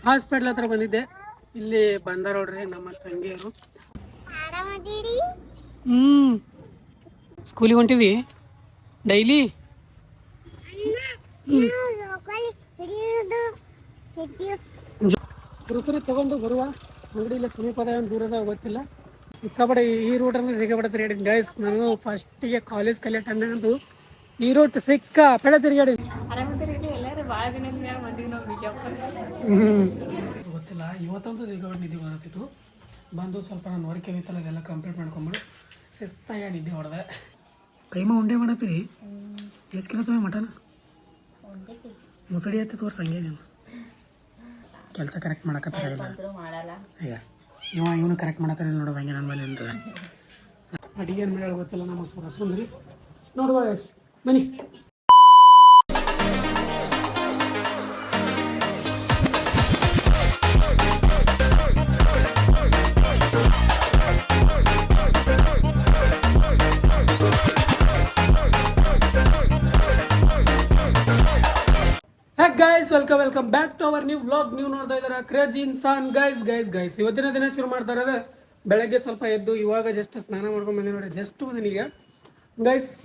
Hospital ಹತ್ರ ಬಂದಿದ್ದೆ. ಇಲ್ಲಿ ಬಂದಾರ ನೋಡ್ರಿ ನಮ್ಮ ತಂಗಿಯರು. ಸ್ಕೂಲಿಗೆ ಹೊಂಟಿದಿ ಡೈಲಿ? ಕುರುಕುರಿ ತಗೊಂಡು ಬರುವ ಅಂಗಡಿಯಲ್ಲಿ ಸಮೀಪದ ದೂರದ ಗೊತ್ತಿಲ್ಲ. ಸಿಕ್ಕಾಪಡೆ ಈ ರೂಟನ್ನು ಸಿಕ್ಕಾಪಡೆ ತಿರುಗಾಡಿನಿ ಗೈಸ್. ನಾನು ಫಸ್ಟಿಗೆ ಕಾಲೇಜ್ ಕಲಿಯೋ ಟೈಮ್ನಾಗಂತೂ ಈ ರೂಟ್ ಸಿಕ್ಕಾಪಡೆ ತಿರುಗಾಡಿನಿ. ಗೊತ್ತಿಲ್ಲ, ಇವತ್ತಂತೂ ಸಿಕ್ಕಾಪಟ್ಟೆ ನಿದ್ದೆ ಬರುತ್ತಿತ್ತು. ಬಂದು ಸ್ವಲ್ಪ ನಾನು ವರ್ಕ್ ಏನಿತ್ತಲ್ಲ ಅದೆಲ್ಲ ಕಂಪ್ಲೀಟ್ ಮಾಡ್ಕೊಂಬಿಡು ಶಿಸ್ತಾಗಿ ನಿದ್ದೆ ಹೊಡೆದೆ. ಕೈಮ ಉಂಡೆ ಮಾಡತ್ತೀರಿ? ಎಷ್ಟು ಕಿಲೋ ತಗೊಂಡು ಮಟನ್ ಮುಸಡಿ ಹತ್ತಿ ತೋರ್ಸು ಹಂಗೆ ನೀನು ಕೆಲಸ ಕರೆಕ್ಟ್ ಮಾಡಕತ್ತಾರಲ್ಲ. ಈಗ ಇವನು ಕರೆಕ್ಟ್ ಮಾಡತ್ತಾರ ನೋಡೋದು ಹಂಗೆ ನನ್ನ ಮೇಲೆ ಏನ್ರ ಅಡಿಗೆ ಏನು ಮಾಡಿ ಗೊತ್ತಿಲ್ಲ. ನಮ್ಮ ಸುಂದ್ರಿ ನೋಡುವ ಬನ್ನಿ. Guys welcome back to our new vlog. ನೀವು ನೋಡ್ತಾ ಇದ್ದೀರಾ ಕ್ರೇಜಿ ಇನ್ಸಾನ್. ಗೈಸ್ ಇವತ್ತಿನ ದಿನ ಶುರು ಮಾಡ್ತಾ ಇರೋದು ಬೆಳಗ್ಗೆ ಸ್ವಲ್ಪ ಎದ್ದು ಇವಾಗ ಜಸ್ಟ್ ಸ್ನಾನ ಮಾಡ್ಕೊಂಡು ಬಂದೆ ನೋಡಿ. ಜಸ್ಟ್ ಬಂದಿನಿ ಈಗ ಗೈಸ್.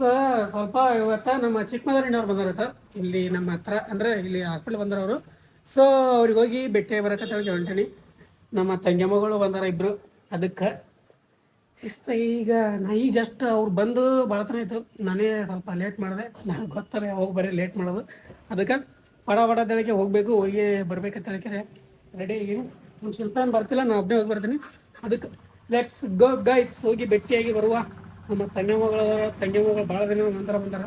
ಸ್ವಲ್ಪ ಇವತ್ತು ನಮ್ಮ ಚಿಕ್ಕಮಗಳೂರಿನವ್ರು ಬಂದಾರತ್ತ ಇಲ್ಲಿ ನಮ್ಮ ಹತ್ರ, ಅಂದರೆ ಇಲ್ಲಿ ಹಾಸ್ಪಿಟ್ಲ್ ಬಂದರವರು. ಸೊ ಅವ್ರಿಗೆ ಹೋಗಿ ಭೇಟಿ ಬರೋಕೆ ಹೊಂಟೀನಿ. ನಮ್ಮ ತಂಗಿ ಮಗಳು ಬಂದಾರ ಇಬ್ಬರು. ಅದಕ್ಕೆ ಶಿಸ್ತ ಈಗ ಈಗ ಜಸ್ಟ್ ಅವ್ರು ಬಂದು ಭಾಳತನ ಆಯಿತು. ನಾನೇ ಸ್ವಲ್ಪ ಲೇಟ್ ಮಾಡಿದೆ. ನಾನು ಗೊತ್ತಾರೆ ಹೋಗಿ ಬರೀ ಲೇಟ್ ಮಾಡೋದು. ಅದಕ್ಕೆ ಬಡ ತೆಳಕ್ಕೆ ಹೋಗಬೇಕು, ಹೋಗಿ ಬರ್ಬೇಕಂತ ಹೇಳ್ತಾರೆ. ರೆಡಿ ಈಗೇನು ನಮ್ಮ ಶಿಲ್ಪ ಏನು ಬರ್ತಿಲ್ಲ, ನಾನು ಒಬ್ಬನೇ ಹೋಗಿ ಬರ್ತೀನಿ. ಅದಕ್ಕೆ ಲೆಟ್ಸ್ ಗೋ ಗೈಸ್. ಹೋಗಿ ಭೇಟಿಯಾಗಿ ಬರುವ. ನಮ್ಮ ತಂಗಿ ಮಗಳು ಭಾಳ ದಿನ ನಂತರ ಬಂದಾರ.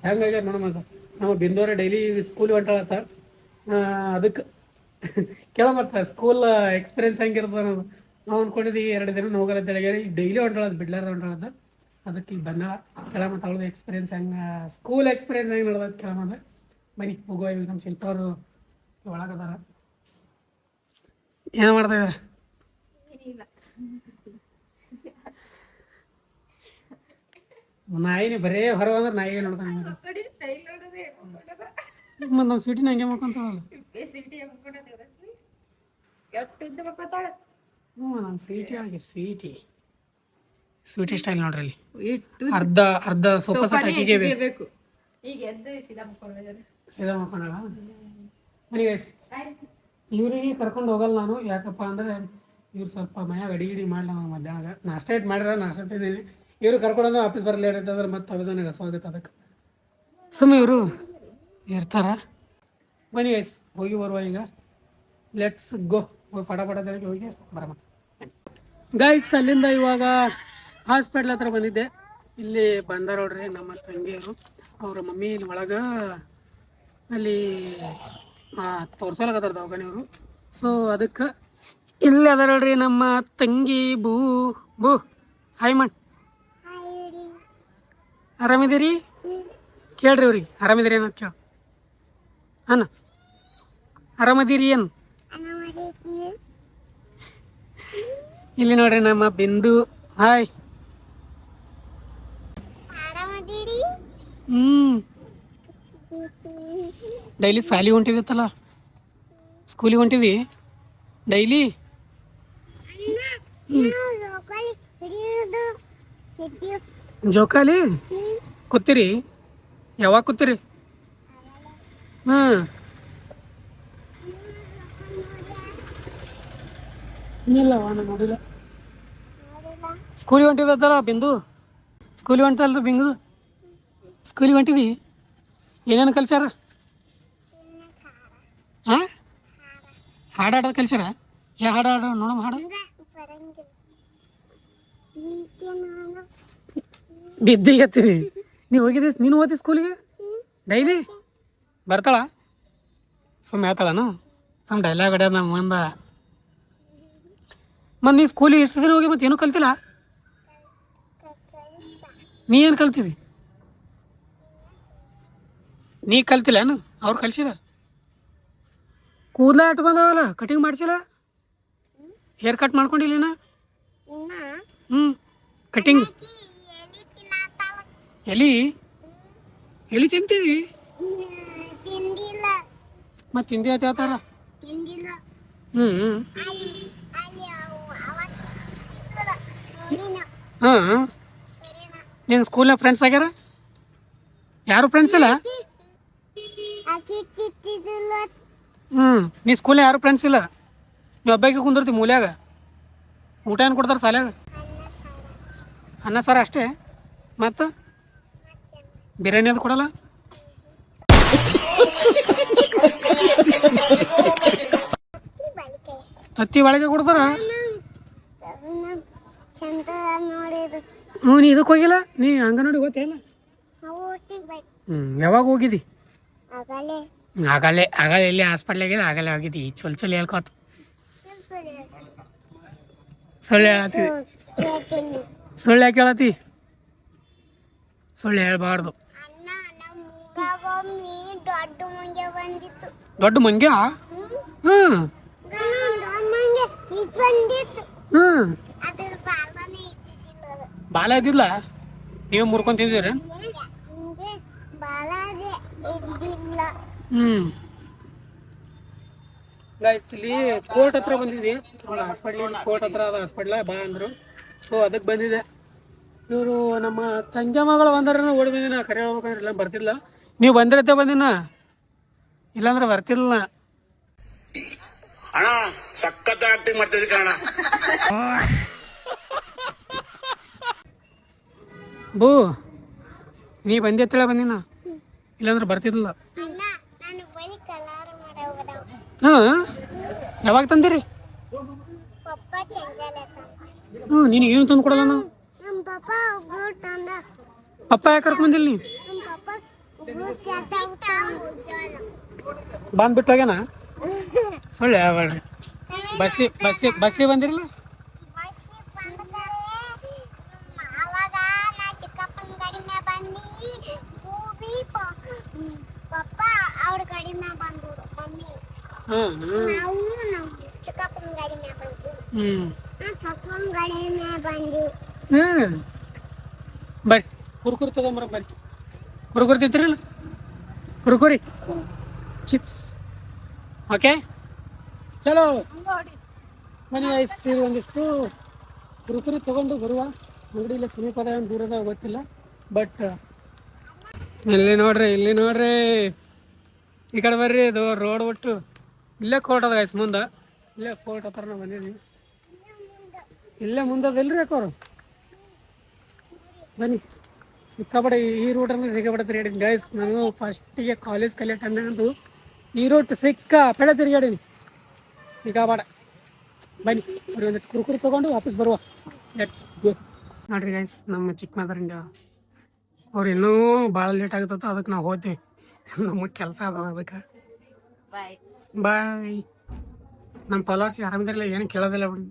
ಹೆಂಗಾಗ್ಯಾರ ನೋಡೋಣ. ನಮ್ಮ ಬಿಂದೋರೆ ಡೈಲಿ ಸ್ಕೂಲ್ ಹೊಂಟಾಳತ್ತ. ಅದಕ್ಕೆ ಕೇಳಮತ್ತ ಸ್ಕೂಲ್ ಎಕ್ಸ್ಪೀರಿಯನ್ಸ್ ಹೆಂಗಿರ್ತದೆ ಅನ್ನೋದು. ನಾವು ಅಂದ್ಕೊಂಡಿದ್ದೀವಿ 2 ದಿನ ಹೋಗಲ್ಲ ತೆಳಗೆ, ಈಗ ಡೈಲಿ ಹೊಂಟಾಳದು ಬಿಡ್ಲಾರ್ದ ಹೊಂಟಾಳದ. ಅದಕ್ಕೆ ಈಗ ಬಂದಾಳ. ಕೇಳಮತ್ತ ಅವಳದು ಎಕ್ಸ್ಪೀರಿಯನ್ಸ್ ಹೆಂಗೆ, ಸ್ಕೂಲ್ ಎಕ್ಸ್ಪೀರಿಯನ್ಸ್ ಹೆಂಗೆ ನೋಡೋದು ಕೇಳಮದ. ಬನ್ನಿ ಹೋಗುವ. ಇವಾಗ ನಮ್ಮ ಶಿಲ್ಪ ಅವರು ಒಳಗದಾರ. ಏನು ಮಾಡ್ತಾ ಇದಾರೆ? ನಾಯಿನಿ ಬರೇ ಹೊರ ಬಂದ್ರೆ ನಾಯಿ ನೋಡ್ಕೊಂಡು ಮತ್ತು ನಾವು ಸ್ವೀಟಿನ ಹಂಗೆ ಮಾಡ್ಕೊಂತಾವಲ್ಲ. ನಾನು ಸ್ವೀಟಿ ಸ್ಟೈಲ್ ನೋಡ್ರಿ. ಅಲ್ಲಿ ಅರ್ಧ ಸೋಫಾ ಸೆಟ್ ಹಾಕಿಗೆ ಬೇಕು. ಸೀದಾ ಮಾಡ್ಕೊಂಡಾಗ ಬನ್ನಿ ಗೈಸ್. ಇವ್ರಿಗೆ ಕರ್ಕೊಂಡು ಹೋಗಲ್ಲ ನಾನು. ಯಾಕಪ್ಪ ಅಂದರೆ ಇವ್ರು ಸ್ವಲ್ಪ ಮನ್ಯಾಗ ಅಡಿಗೆ ಮಾಡಲ್ಲ. ನಾನು ಮಧ್ಯಾಹ್ನ ನಾಷ್ಟ ನಾಷ್ಟ ತಿಂತೀನಿ. ಇವ್ರು ಕರ್ಕೊಂಡೋದು ಆಫೀಸ್ ಬರಲಿ ಲೇಟ್ ಆಯ್ತಂದ್ರೆ ಮತ್ತೆ ಆಫೀಸ್ ನನಗೆ ಹಸುವಾಗುತ್ತೆ. ಅದಕ್ಕೆ ಸುಮ್ಮನೆ ಇವರು ಇರ್ತಾರ. ಬನ್ನಿ ಗೈಸ್ ಹೋಗಿ ಬರುವ. ಈಗ ಲೆಟ್ಸ್ ಗೋ. ಹೋಗಿ ಫಟಾಫಟಕ್ಕೆ ಹೋಗಿ ಬರಮ್ಮ ಗೈಸ್. ಅಲ್ಲಿಂದ ಇವಾಗ ಹಾಸ್ಪಿಟ್ಲ್ ಹತ್ರ ಬಂದಿದ್ದೆ. ಇಲ್ಲಿ ಬಂದಾರ ನೋಡ್ರಿ ನಮ್ಮ ತಂಗಿಯರು. ಅವ್ರ ಮಮ್ಮಿ ಇಲ್ಲಿ ಒಳಗೆ ಅಲ್ಲಿ ತೋರ್ಸೋಲಾಗತ್ತಾರ ದವಾಖಾನೆಯವರು. ಸೊ ಅದಕ್ಕೆ ಇಲ್ಲಿ ಅದ ನೋಡ್ರಿ ನಮ್ಮ ತಂಗಿ ಬೂ ಹಾಯ್ ಮಾಡಿ. ಆರಾಮಿದ್ದೀರಿ? ಕೇಳ್ರಿ ಅವ್ರಿಗೆ ಆರಾಮಿದ್ದೀರಿ ಏನಂತ ಕೇಳ. ಅನ್ನ ಆರಾಮದಿರಿ ಏನು? ಇಲ್ಲಿ ನೋಡ್ರಿ ನಮ್ಮ ಬಿಂದು ಹಾಯ್. ಡೈಲಿ ಸಾಲಿಗೆ ಹೊಂಟಿದತ್ತಲ್ಲ, ಸ್ಕೂಲಿಗೆ ಹೊಂಟಿದಿ ಡೈಲಿ? ಜೋಕಾಲಿ ಕೂತೀರಿ? ಯಾವಾಗ ಕೂತೀರಿ? ಇಲ್ಲವ ನಾನು ನೋಡಿಲ್ಲ. ಸ್ಕೂಲಿಗೆ ಹೊಂಟಿದತ್ತಲ್ಲ ಬಿಂದು? ಸ್ಕೂಲಿಗೆ ಹೊಂಟಲ್ಲ ಬಿಂದು? ಸ್ಕೂಲಿಗೆ ಹೊಂಟಿದಿ? ಏನೇನು ಕಲ್ಸ್ಯಾರ? ಹಾಂ ಹಾಡಾಡೋದು ಕಲ್ಸ್ಯಾರ? ಯಾ ಹಾಡು ನೋಡಮ್ಮ ಹಾಡು. ಬಿದ್ದಿಗತ್ತೀರಿ ನೀವು ಹೋಗಿದ್ದಿ? ನೀನು ಓದಿ ಸ್ಕೂಲಿಗೆ ಡೈಲಿ ಬರ್ತಾಳ? ಸುಮ್ಮನೆ ಹೇಳ್ತಾಳನು? ಸುಮ್ಮ ಡೈಲಾಗ್ ಹೊಡ್ಯೋದು ನಮ್ಮ ಮುಂದೆ. ಮತ್ತು ನೀ ಸ್ಕೂಲಿಗೆ ಎಷ್ಟು ದಿನ ಹೋಗಿ ಮತ್ತೆ ಏನೂ ಕಲ್ತಿಲ್ಲ? ನೀ ಏನು ಕಲ್ತಿದ್ದಿ? ನೀ ಕಲ್ತಿಲ್ಲ? ಅವ್ರು ಕಲ್ಸಿಲ್ಲ? ಕೂದಲ ಅಟ್ಟು ಬಂದವಲ್ಲ, ಕಟಿಂಗ್ ಮಾಡಿಸಿಲ್ಲ? ಹೇರ್ ಕಟ್ ಮಾಡ್ಕೊಂಡಿಲ್ಲ? ಕಟಿಂಗ್ ಎಲ್ಲಿ ತಿಂತೀವಿ? ಮತ್ತೆ ತಿಂದಿ ಅಂತ ಹೇಳ್ತಾರ. ಹ್ಞೂ ಹಾಂ ನಿನ್ನ ಸ್ಕೂಲ್ನಾಗ ಫ್ರೆಂಡ್ಸ್ ಆಗ್ಯಾರ? ಯಾರು ಫ್ರೆಂಡ್ಸ್ ಇಲ್ಲ? ಹ್ಞೂ ನೀ ಸ್ಕೂಲ್ನಾಗ ಯಾರು ಫ್ರೆಂಡ್ಸ್ ಇಲ್ಲ? ನೀವು ಒಬ್ಬಾಕಿ ಕುಂದಿರ್ತಿ ಮೂಲ್ಯಾಗ. ಊಟ ಏನು ಕೊಡ್ತಾರೆ ಶಾಲ್ಯಾಗ? ಅನ್ನ ಸಾರು ಅಷ್ಟೇ? ಮತ್ತು ಬಿರಿಯಾನಿ ಅದು ಕೊಡಲ್ಲ? ತತ್ತಿ ಬಾಳಿಕೆ ಕೊಡ್ತಾರ? ಹ್ಞೂ ನೀ ಇದಕ್ಕೆ ಹೋಗಿಲ್ಲ? ನೀ ಅಂಗನವಾಡಿ ಹೋಗ್ತಿಲ್ಲ? ಯಾವಾಗ ಹೋಗಿದ್ದಿ? ಆಗಲೇ ಎಲ್ಲಿ ಹಾಸ್ಪಿಟ್ಲಾಗಿದೆ ಆಗಲೇ ಹೋಗಿದ್ದಿ. ಚೊಲ್ ಹೇಳ್ಕೊತ ಸುಳ್ಳು ಹೇಳತ್ತಿ. ಸುಳ್ಳು ಯಾಕೆ ಹೇಳತ್ತಿ? ಸುಳ್ಳು ಹೇಳ್ಬಾರ್ದು. ದೊಡ್ಡ ಮಂಗ್ಯ? ಹ್ಞೂ ಬಾಲ ಇದ್ದಿಲ್ಲ? ನೀವು ಮುರ್ಕೊಂತಿದ್ದೀರ? ಗೈಸ್ ಇಲ್ಲಿ ಕೋರ್ಟ್ ಹತ್ರ ಬಂದಿದ್ವಿ. ಹಾಸ್ಪಿಟ್ಲ್ ಕೋರ್ಟ್ ಹತ್ರ ಅದ ಹಾಸ್ಪಿಟ್ಲ ಬಾ ಅಂದರು. ಸೊ ಅದಕ್ಕೆ ಬಂದಿದೆ. ಇವರು ನಮ್ಮ ತಂಗಿ ಮಗಳು ಬಂದ್ರೆ ಓಡಿ ಬಂದಿನ. ಕರೆ ಹೇಳ್ಬೇಕಂದ್ರೆ ಇಲ್ಲ ಬರ್ತಿಲ್ಲ. ನೀವು ಬಂದಿರತ್ತೆ ಬಂದಿನ, ಇಲ್ಲಾಂದ್ರೆ ಬರ್ತಿಲ್ಲ. ಅಣ್ಣ ಸಖತ್ ಆಕ್ಟಿಂಗ್ ಮಾಡ್ತಿದ್ದೆ ಕಣ. ಬೂ ನೀ ಬಂದಿತ್ತೇಳ ಬಂದಿನ, ಇಲ್ಲಾಂದ್ರೆ ಬರ್ತಿದ್ದಿಲ್ಲ. ಹಾಂ ಯಾವಾಗ ತಂದಿರಿ? ಹ್ಞೂ ನಿನಗೆ ಏನು ತಂದು ಕೊಡಲ್ಲ ನಾವು? ಪಪ್ಪ ಯಾಕೆ ಕರ್ಕೊಂಬಂದಿಲ್ಲ ನೀ? ಬಂದ್ಬಿಟ್ಟು ಹೋಗ್ಯಾನ? ಸುಳ್ಳು ಹೇಳ್ಬೇಡ್ರಿ. ಬಸ್ಸಿಗೆ ಬಂದಿರಲ್ಲ? ಬರ್ರಿ ಕುರ್ಕುರಿ ತಗೊಂಬರ. ಬರ್ರಿ ಕುರ್ಕುರಿ ತಿಂತೀರಲ್ಲ? ಕುರ್ಕುರಿ ಚಿಪ್ಸ್. ಓಕೆ ಚಲೋ ಬನ್ನಿ ಐಸ್. ಒಂದಿಷ್ಟು ಕುರ್ಕುರಿ ತೊಗೊಂಡು ಬರುವ. ಅಂಗಡಿಯಲ್ಲಿ ಸಮೀಪದ ಏನು ದೂರದ ಗೊತ್ತಿಲ್ಲ. ಬಟ್ ಇಲ್ಲಿ ನೋಡ್ರಿ ಈ ಕಡೆ ಬರ್ರಿ. ಇದು ರೋಡ್ ಬಿಟ್ಟು ಇಲ್ಲೇ ಕೋರ್ಟ್ ಅದ ಗೈಸ್ ಮುಂದೆ. ಇಲ್ಲೇ ಕೋರ್ಟ್ ಹತ್ರ ನಾವು ಬಂದಿದ್ದೀವಿ. ಇಲ್ಲೇ ಮುಂದದಿಲ್ರಿ ಯಾಕೋರು. ಬನ್ನಿ ಸಿಕ್ಕಾಪಟ್ಟೆ ಈ ರೂಟನ್ನು ಸಿಕ್ಕಾಪಟ್ಟೆ ತಿರುಗಾಡೀನಿ ಗೈಸ್. ನಾನು ಫಸ್ಟಿಗೆ ಕಾಲೇಜ್ ಕಲಿಯೋ ಟೈಮ್ನಾಗಂತೂ ಈ ರೂಟ್ ಸಿಕ್ಕಾಪಟ್ಟೆ ತಿರುಗಾಡೀನಿ ಸಿಕ್ಕಾಪಟ್ಟೆ. ಬನ್ನಿ ಅವ್ರಿಗೆ ಒಂದು ಕುರ್ಕುರಿ ತೊಗೊಂಡು ವಾಪಸ್ ಬರುವ. Let's go. ನೋಡ್ರಿ ಗೈಸ್ ನಮ್ಮ ಚಿಕ್ಕಮಗಳೂರಿಂದ ಅವ್ರು ಇನ್ನೂ ಭಾಳ ಲೇಟ್ ಆಗುತ್ತ. ಅದಕ್ಕೆ ನಾವು ಹೋಗ್ತೀವಿ. ನಮಗೆ ಕೆಲಸ ಅದ ಅದಕ್ಕೆ. ಬಾಯ್. ನಮ್ಮ ಫಾಲೋವರ್ಸ್ ಆರಾಮಿದ್ರಲ್ಲ, ಏನು ಕೇಳೋದಿಲ್ಲ ಬಿಡಿ.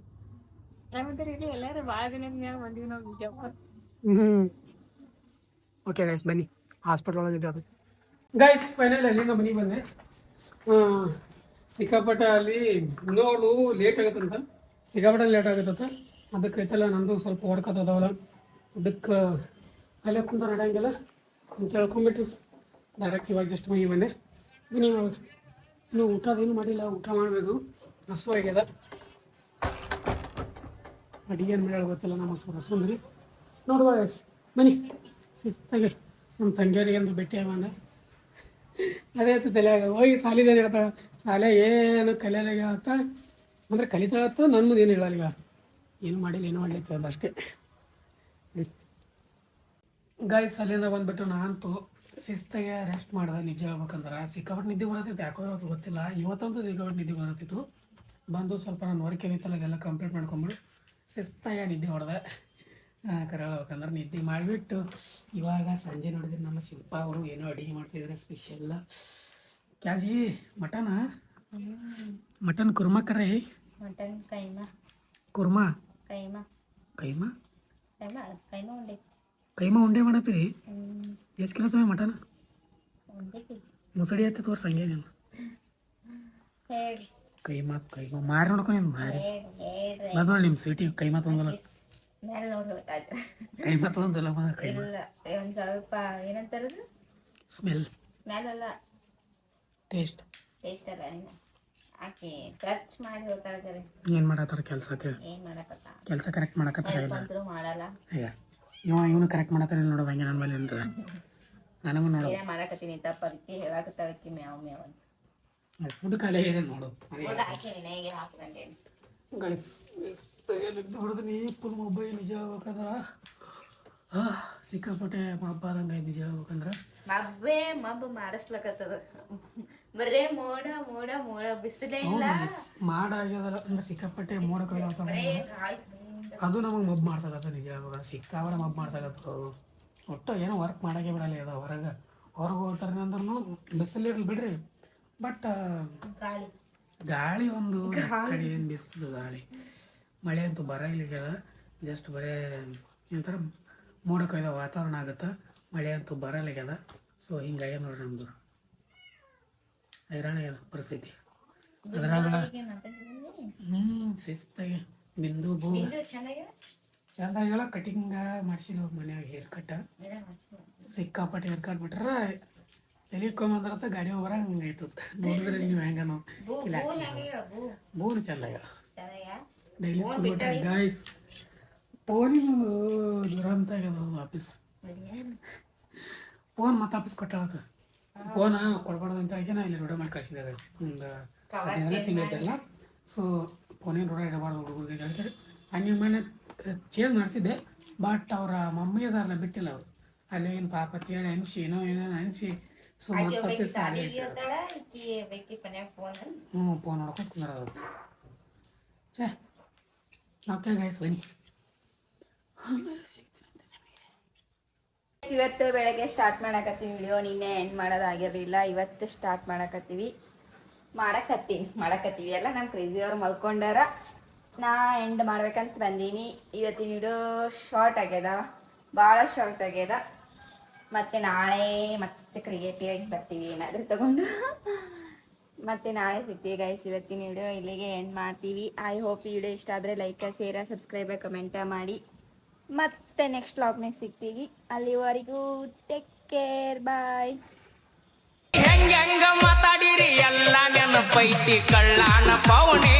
ಓಕೆ ಗೈಸ್ ಬನ್ನಿ. ಹಾಸ್ಪಿಟ್ಲ್ ಒಳಗಿದ್ದೆ ಅದು ಗೈಸ್. ಫೈನಲ್ ಅಲ್ಲಿಂದ ಮನೆಗೆ ಬಂದೆ. ಸಿಕ್ಕಾಪಟ್ಟೆ ಅಲ್ಲಿ ಇನ್ನೂ ಲೇಟ್ ಆಗುತ್ತಂತ. ಸಿಕ್ಕಾಪಟ್ಟೆ ಲೇಟ್ ಆಗುತ್ತಂತ. ಅದಕ್ಕೆ ಐತಲ್ಲ ನಂದು ಸ್ವಲ್ಪ ಹೊಡ್ಕೊತದವಲ್ಲ. ಅದಕ್ಕೆ ಅಲ್ಲೇ ಕುಂತ ನಡೆಯಂಗಿಲ್ಲ ಅಂತ ಹೇಳ್ಕೊಂಬಿಟ್ಟು ಡೈರೆಕ್ಟ್ ಇವಾಗ ಜಸ್ಟ್ ಮನೆಗೆ ಬಂದೆ. ಬನ್ನಿ ಇನ್ನೂ ಊಟದೇನು ಮಾಡಿಲ್ಲ. ಊಟ ಮಾಡಬೇಕು. ಹಸು ಆಗ್ಯದ. ಅಡುಗೆ ಏನು ಮಾಡಿ ಗೊತ್ತಿಲ್ಲ. ನಮ್ಮ ಹಸು ಅಂದ್ರಿ ನೋಡುವ ಗೈಸ್. ಬನ್ನಿ ಶಿಸ್ತಾಗೆ ನಮ್ಮ ತಂಗಿಯರಿಗೆ ಒಂದು ಭೇಟಿ ಬಂದೆ. ಅದೇ ಆಯ್ತು ತಲೆಯಾಗ ಹೋಗಿ ಸಾಲಿದೇನು ಹೇಳ್ತಾಳ. ಶಾಲೆ ಏನು ಕಲಿಯಲಾಗ ಹೇಳ್ತಾ ಅಂದರೆ ಕಲಿತಾಳತ್ತ. ನನ್ನ ಮುಂದೆ ಏನು ಹೇಳಲ್ಲ. ಈಗ ಏನು ಮಾಡಿಲ್ಲ ಏನು ಮಾಡ್ಲಿಕ್ಕೆ ಅದು ಅಷ್ಟೇ ಗೈಸ್. ಅಲ್ಲಿಂದ ಬಂದುಬಿಟ್ಟು ನಾನಂತೂ ಶಿಸ್ತಾಗೆ ರೆಸ್ಟ್ ಮಾಡಿದೆ. ನಿಜ ಹೇಳ್ಬೇಕಂದ್ರೆ ಸಿಕ್ಕಾಪಟ್ಟೆ ನಿದ್ದೆ ಬರತ್ತಿತ್ತು. ಯಾಕೋ ಗೊತ್ತಿಲ್ಲ. ಇವತ್ತಂತೂ ಸಿಕ್ಕಾಪಟ್ಟೆ ನಿದ್ದೆ ಬರತ್ತಿತ್ತು. ಬಂದು ಸ್ವಲ್ಪ ನಾನು ವರ್ಕ್ ಏನಿತ್ತಲ್ಲ ಅದೆಲ್ಲ ಕಂಪ್ಲೀಟ್ ಮಾಡ್ಕೊಂಬಿಡು ಶಿಸ್ತಾಗಿ ನಿದ್ದೆ ಹೊಡೆದೆ. ಕರೆ ಹೇಳ್ಬೇಕಂದ್ರೆ ನಿದ್ದೆ ಮಾಡಿಬಿಟ್ಟು ಇವಾಗ ಸಂಜೆ ನೋಡಿದ್ರೆ ನಮ್ಮ ಶಿಲ್ಪ ಅವರು ಏನೋ ಅಡುಗೆ ಮಾಡ್ತಿದ್ದಾರೆ ಸ್ಪೆಷಲ್. ಕ್ಯಾಜಿ ಮಟನ್ ಕುರ್ಮಾ ಕರೆ. ಮಟನ್ ಕೈಮಾ ಕುರ್ಮಾ ಕೈಮಾ ಕೈಮಾ ಕೈಮಾ ಉಂಡೆ. ಕೈಮಾ ಉಂಡೆ ಮಾಡತ್ತೀರಿ? ಎಷ್ಟು ಕಿಲೋ ತವೆ ಮಟನ್? ಮುಸಡಿ ಹತ್ತಿ ತೋರ್ಸ ಹಂಗೆ ನೀನು. ಕೈಮಾ ಮಾರಿ ನೋಡ್ಕೊ ನೀನು. ಮಾರಿ ಬಂದ್ ನೋಡಿ ನಿಮ್ಮ ಸ್ವೀಟಿ ಕೈಮಾ ತೊಗೊಂದಲ್ಲ. ಕೈಮಾ ತೊಗೊಂದಲ್ಲ. ಕೈಮಾ ಒಂದು ಸ್ವಲ್ಪ ಏನಂತಾರದು ಸ್ಮೆಲ್ ಸ್ಮೆಲ್ ಅಲ್ಲ ಟೇಸ್ಟ್ ಅಲ್ಲ ಆಕೆ ಸರ್ಚ್ ಮಾಡಿ ಹೋಗ್ತಾಳೆ ಜರೆ ಏನು ಮಾಡತ್ತಾರ ಕೆಲಸಕ್ಕೆ ಏನ್ ಮಾಡಕತ್ತ ಕೆಲಸ ಕರೆಕ್ಟ್ ಮಾಡಕತ್ತಾರ ಹೆಲ್ಪ್ ಇಲ್ಲ ಅಂತೂ ಮಾಡಲ್ಲ ಅಯ್ಯ ಇವನು ಕರೆಕ್ಟ್ ಮಾಡತ್ತಾರ ನೋಡೋದು ಹಂಗೆ ನನ್ನ ಮೇಲೆ ಏನ್ರ ನನಗೂ ನೋಡು ಏನೇ ಮಾಡಕತ್ತೀನಿ ತಪ್ಪ ಅದಕ್ಕೆ ಹೇಳಕತ್ತಾಳಕ್ಕಿ ಮ್ಯಾವ್ ಮ್ಯಾವ್ ಅಂತ ಫುಡ್ ಖಾಲಿ ಇದೆ ನೋಡು ಊಟ ಹಾಕಿ ನಿನಗೆ ಹಾಕ್ಕೊಂಡೇನಿ ಗೈಸ್ ಹೊಡೆದು ಫುಲ್ ಮೊಬೈಲ್ ನಿಜ ಹೇಳ್ಬೇಕಂದ್ರ ಸಿಕ್ಕಾಪಟ್ಟೆ ಮಬ್ಬಾದಂಗೆ ನಿಜ ಹೇಳ್ಬೇಕಂದ್ರೆ ಮಬ್ಬು ಮಾಡಿಸ್ಲಕತ್ತದ ಬರೇ ಮೋಡ ಮೋಡ ಮೋಡ ಬಿಸಿಲೇ ಇಲ್ಲ ಮಾಡಾಗ್ಯದಲ್ಲ ಅಂದ್ರೆ ಸಿಕ್ಕಾಪಟ್ಟೆ ಮೋಡ ಬರೇ ಕೈಲಾಗ್ತಾವ ಗಾಳಿ ಅದು ನಮಗೆ ಮಬ್ಬು ಮಾಡ್ಸಕತ್ತ ನಿಜ ಹೇಳ್ಬೇಕಂದ್ರೆ ಸಿಕ್ಕಾಪಟ್ಟೆ ಮಬ್ಬು ಮಾಡ್ಸಕತ್ತದ ಒಟ್ಟು ಏನೋ ವರ್ಕ್ ಮಾಡೋಕ್ಕೆ ಬಿಡಲ್ಲ ಅದ ಹೊರಗೆ ಹೋಗ್ತಾರೆ ಅಂದ್ರೂ ಬಿಸಿಲಿರಲಿ ಬಿಡ್ರಿ ಬಟ್ ಗಾಳಿ ಗಾಳಿ ಒಂದು ಕಡೆ ಏನು ಬೀಸ್ತದೆ ಗಾಳಿ ಮಳೆ ಅಂತೂ ಬರಂಗಿಲ್ಲ ಜಸ್ಟ್ ಬರೇ ಏನಂತಾರೆ ಮೋಡ ಕೈದ ವಾತಾವರಣ ಆಗುತ್ತೆ ಮಳೆ ಅಂತೂ ಬರಲ್ಲಾಗ್ಯದ ಸೊ ಹಿಂಗಾಗಿ ನೋಡ್ರಿ ನಮ್ಮದು ಹೈರಾಣ ಆಗ್ಯದ ಪರಿಸ್ಥಿತಿ ಅದ್ರಾಗ ಶಿಸ್ತಾಗಿ ಬಿಂದು ಬೂ ಚಂದಾಗೆಲ್ಲ ಕಟಿಂಗ ಮಾಡಿಸಿಲ್ಲ ಮನ್ಯಾಗ ಹೇರ್ ಕಟ್ ಸಿಕ್ಕಾಪಟ್ಟೆ ಹೇರ್ ಕಟ್ ಬಿಟ್ರೆ ತೆಲಿಕೊಂಬಂದ್ರತ್ತ ಗಾಡಿ ಹೋಗ್ಬರ ಹಂಗೈತದ ನೋಡಿದ್ರೆ ನೀವು ಹೆಂಗ ನಾವು ಇಲ್ಲ ಬೋನ್ ಚಂದಾಗ ಡೈಲಿ ಸ್ಕೂಲ್ ಬಿಟ್ರೆ ಗಾಯ್ಸ್ ಫೋನಿಗೆ ದುರಂತ ಆಗ್ಯದ ಆಫೀಸ್ ಫೋನ್ ಮತ್ತೆ ಆಫೀಸ್ ಕೊಟ್ಟಾಳತ್ತ ಫೋನ್ ಕೊಡ್ಬಾರ್ದು ಅಂತ ಹೇಳಿ ನಾ ಇಲ್ಲಿ ರೂಢ ಮಾಡಿ ಕಳಿಸಿದೆ ಒಂದು 15 ತಿಂಗಳಿದ್ದಲ್ಲ ಸೊ ಫೋನೇನು ರೂಢ ಇಡಬಾರ್ದು ಹುಡುಗರಿಗೆ ಹೇಳ್ತಾರೆ ಹಂಗೆ ಮನೆ ಚೇಂಜ್ ಮಾಡಿಸಿದ್ದೆ ಬಟ್ ಅವರ ಮಮ್ಮಿ ಅದಾರಲ್ಲ ಬಿಟ್ಟಿಲ್ಲ ಅವರು ಅಲ್ಲಿ ಏನು ಪಾಪ ಹೇಳಿ ಅನ್ಸಿ ಏನೋ ಅನ್ಸಿ ಸೊ ಮತ್ತೆ ಆಫೀಸ್ ಫೋನ್ ನೋಡ್ಕೊಂಡು ಕುಂದ್ರಾಗುತ್ತೆ ಛೇ ಓಕೆ ಗೈಸ್ ಬನ್ನಿ ಆಮೇಲೆ ಸಿಗ್ತೀನಿ ಇವತ್ತು ಬೆಳಗ್ಗೆ ಸ್ಟಾರ್ಟ್ ಮಾಡಕತ್ತೀವಿ ವಿಡಿಯೋ ನಿನ್ನೆ ಎಂಡ್ ಮಾಡೋದಾಗಿರಲಿಲ್ಲ ಇವತ್ತು ಸ್ಟಾರ್ಟ್ ಮಾಡಕತ್ತೀವಿ ಎಲ್ಲ ನಮ್ಮ ಕ್ರೇಜಿಯವ್ರು ಮಲ್ಕೊಂಡಾರ ನಾ ಎಂಡ್ ಮಾಡ್ಬೇಕಂತ ಬಂದೀನಿ ಇವತ್ತಿನ ವಿಡಿಯೋ ಶಾರ್ಟ್ ಆಗ್ಯದ ಭಾಳ ಶಾರ್ಟ್ ಆಗ್ಯದ ಮತ್ತು ನಾಳೆ ಮತ್ತೆ ಕ್ರಿಯೇಟಿವ್ ಆಗಿ ಬರ್ತೀವಿ ಏನಾದರೂ ತಗೊಂಡು ಮತ್ತೆ ನಾಳೆ ಸಿಗ್ತೀವಿ ಗೈಸ್ ಇವತ್ತಿನ ವಿಡಿಯೋ ಇಲ್ಲಿಗೆ ಎಂಡ್ ಮಾಡ್ತೀವಿ ಐ ಹೋಪ್ ಈ ವಿಡಿಯೋ ಇಷ್ಟ ಆದರೆ ಲೈಕ್ ಶೇರ್ ಸಬ್ಸ್ಕ್ರೈಬ್ ಕಮೆಂಟ ಮಾಡಿ ಮತ್ತೆ ನೆಕ್ಸ್ಟ್ ವ್ಲಾಗ್ನಾಗ ಸಿಗ್ತೀವಿ ಅಲ್ಲಿವರೆಗೂ ಟೇಕ್ ಕೇರ್ ಬಾಯ್ ಹೆಂಗ ಮಾತಾಡಿರಿ ಎಲ್ಲ ನೆನಪೈತಿ ಕಳ್ಳಾನ ಪವನೇ